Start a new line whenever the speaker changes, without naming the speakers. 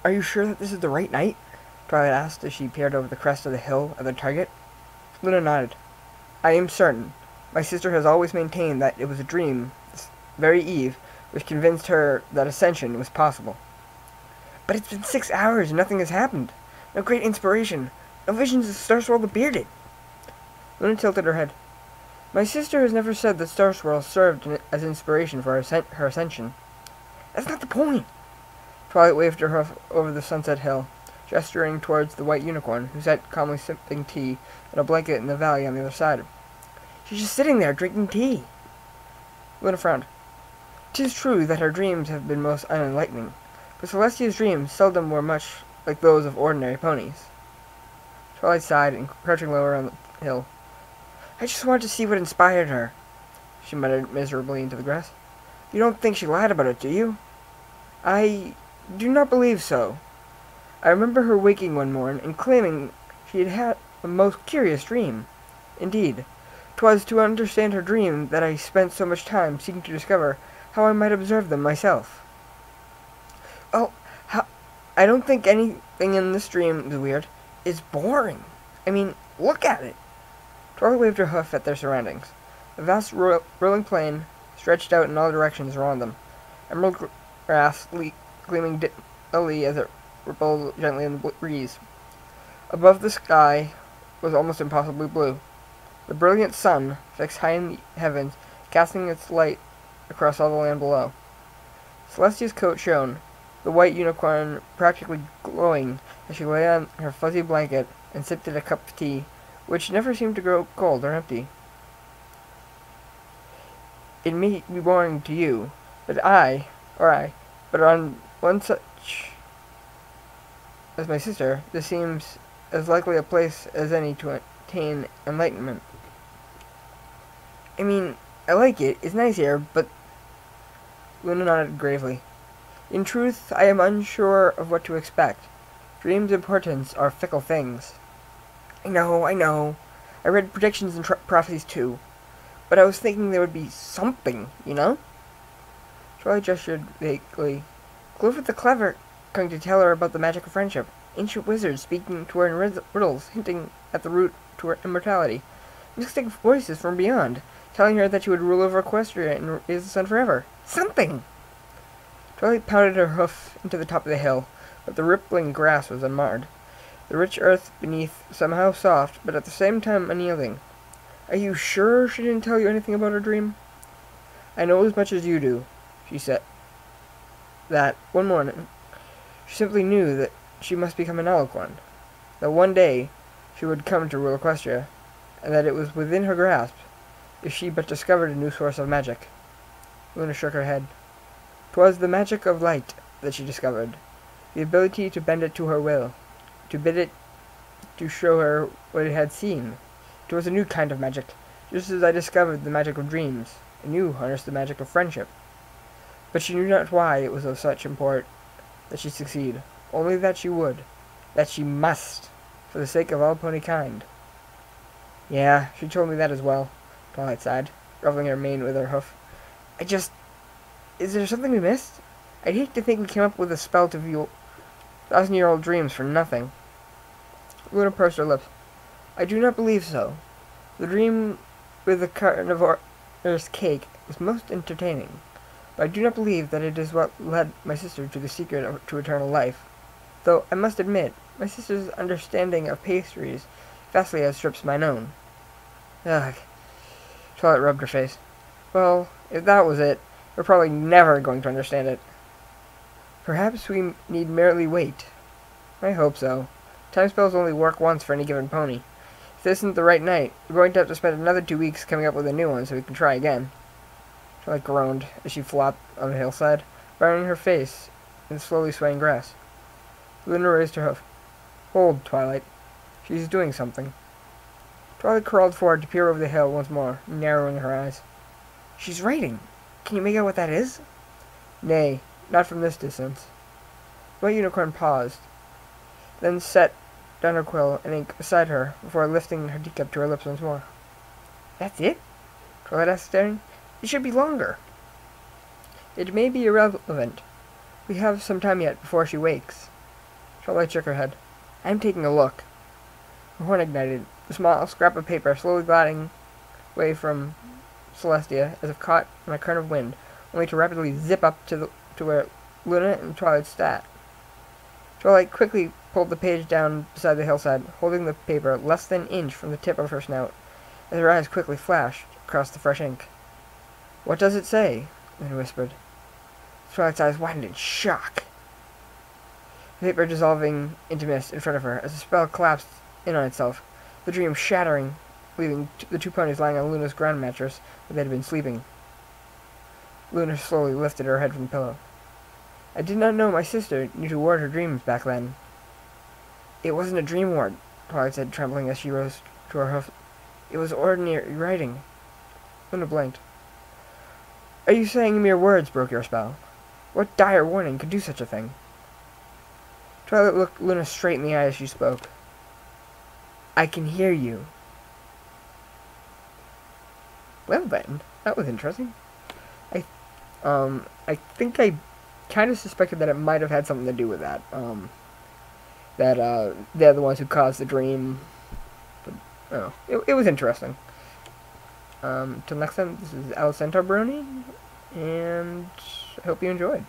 Are you sure that this is the right night? Twilight asked as she peered over the crest of the hill at the target. Luna nodded. I am certain. My sister has always maintained that it was a dream this very eve which convinced her that ascension was possible. But it's been 6 hours and nothing has happened. No great inspiration. No visions of Star Swirl the Bearded. Luna tilted her head. My sister has never said that Star Swirl served as inspiration for her ascension. That's not the point. Twilight waved her hoof over the sunset hill, gesturing towards the white unicorn, who sat calmly sipping tea in a blanket in the valley on the other side. She's just sitting there, drinking tea. Luna frowned. 'Tis true that her dreams have been most unenlightening, but Celestia's dreams seldom were much like those of ordinary ponies. Twilight sighed, and crouching lower on the hill. I just wanted to see what inspired her, she muttered miserably into the grass. You don't think she lied about it, do you? I do not believe so. I remember her waking one morn and claiming she had had a most curious dream. Indeed, 'twas to understand her dream that I spent so much time seeking to discover how I might observe them myself. Oh, I don't think anything in this dream is weird. It's boring. I mean, look at it. Twilight waved her hoof at their surroundings. A vast rolling plain stretched out in all directions around them, emerald grass gleaming dully as it rippled gently in the breeze. Above the sky was almost impossibly blue. The brilliant sun, fixed high in the heavens, casting its light across all the land below. Celestia's coat shone, the white unicorn practically glowing as she lay on her fuzzy blanket and sipped at a cup of tea, which never seemed to grow cold or empty. It may be boring to you, but but on one such as my sister, this seems as likely a place as any to attain enlightenment. I mean, I like it. It's nice here, but... Luna nodded gravely. In truth, I am unsure of what to expect. Dreams and portents are fickle things. I know. I read predictions and prophecies too. But I was thinking there would be something, you know? Twilight gestured vaguely. Clover the Clever going to tell her about the magic of friendship. Ancient wizards speaking to her in riddles, hinting at the route to her immortality. Mystic voices from beyond, telling her that she would rule over Equestria and raise the sun forever. Something! Twilight pounded her hoof into the top of the hill, but the rippling grass was unmarred. The rich earth beneath somehow soft, but at the same time unyielding. Are you sure she didn't tell you anything about her dream? I know as much as you do, she said. That, one morning, she simply knew that she must become an Alicorn. That one day she would come to rule Equestria, and that it was within her grasp, if she but discovered a new source of magic. Luna shook her head. 'Twas the magic of light that she discovered, the ability to bend it to her will, to bid it to show her what it had seen. It was a new kind of magic, just as I discovered the magic of dreams, and you harnessed the magic of friendship. But she knew not why it was of such import that she succeed, only that she would, that she must, for the sake of all pony kind. Yeah, she told me that as well, Twilight sighed, ruffling her mane with her hoof. Is there something we missed? I'd hate to think we came up with a spell to view 1,000-year-old dreams for nothing. Luna pursed her lips. I do not believe so. The dream with the carnivore's cake is most entertaining, but I do not believe that it is what led my sister to the secret to eternal life. Though, I must admit, my sister's understanding of pastries vastly outstrips mine own. Ugh. Twilight rubbed her face. Well, if that was it, we're probably never going to understand it. Perhaps we need merely wait. I hope so. Time spells only work once for any given pony. If this isn't the right night, we're going to have to spend another 2 weeks coming up with a new one so we can try again. Twilight groaned as she flopped on the hillside, burying her face in the slowly swaying grass. Luna raised her hoof. Hold, Twilight. She's doing something. Twilight crawled forward to peer over the hill once more, narrowing her eyes. She's writing. Can you make out what that is? Nay, not from this distance. The white unicorn paused, then set down her quill and ink beside her before lifting her teacup to her lips once more. That's it? Twilight asked, staring. It should be longer. It may be irrelevant. We have some time yet before she wakes. Twilight shook her head. I'm taking a look. Her horn ignited. A small scrap of paper slowly gliding away from Celestia as if caught in a current of wind, only to rapidly zip up to where Luna and Twilight sat. Twilight quickly pulled the page down beside the hillside, holding the paper less than an inch from the tip of her snout, as her eyes quickly flashed across the fresh ink. What does it say? Luna whispered. Twilight's eyes widened in shock. The paper dissolving into mist in front of her as the spell collapsed in on itself, the dream shattering, leaving the two ponies lying on Luna's ground mattress where they had been sleeping. Luna slowly lifted her head from the pillow. I did not know my sister knew to ward her dreams back then. It wasn't a dream ward, Twilight said, trembling as she rose to her hoof. It was ordinary writing. Luna blinked. Are you saying mere words broke your spell? What dire warning could do such a thing? Twilight looked Luna straight in the eye as she spoke. I can hear you. Well then, that was interesting. I think I kind of suspected that it might have had something to do with that. That they're the ones who caused the dream. But, oh, it was interesting. Till next time, this is Alessandro Bruni, and I hope you enjoyed.